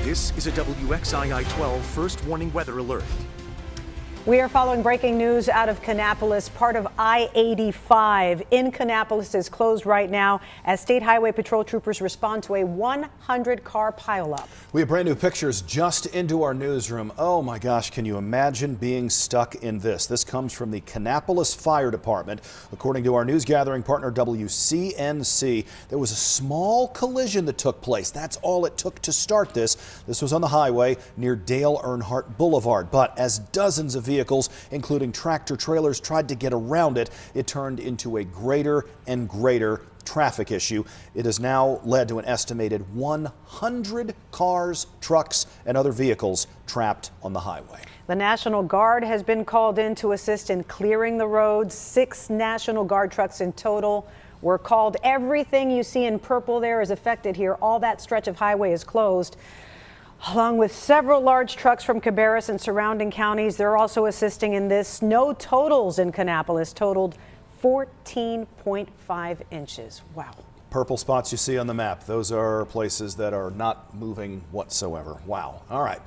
This is a WXII 12 first warning weather alert. We are following breaking news out of Kannapolis. Part of I-85 in Kannapolis is closed right now as State Highway Patrol troopers respond to a 100-car pileup. We have brand new pictures just into our newsroom. Oh my gosh, can you imagine being stuck in this? This comes from the Kannapolis Fire Department. According to our news gathering partner WCNC, there was a small collision that took place. That's all it took to start this. This was on the highway near Dale Earnhardt Boulevard. But as dozens of vehicles, including tractor trailers, tried to get around it, it turned into a greater and greater traffic issue. It has now led to an estimated 100 cars, trucks, and other vehicles trapped on the highway. The National Guard has been called in to assist in clearing the roads. 6 National Guard trucks in total were called. Everything you see in purple there is affected here. All that stretch of highway is closed, along with several large trucks from Cabarrus and surrounding counties. They're also assisting in this. Snow totals in Kannapolis totaled 14.5 inches. Wow. Purple spots you see on the map, those are places that are not moving whatsoever. Wow. All right.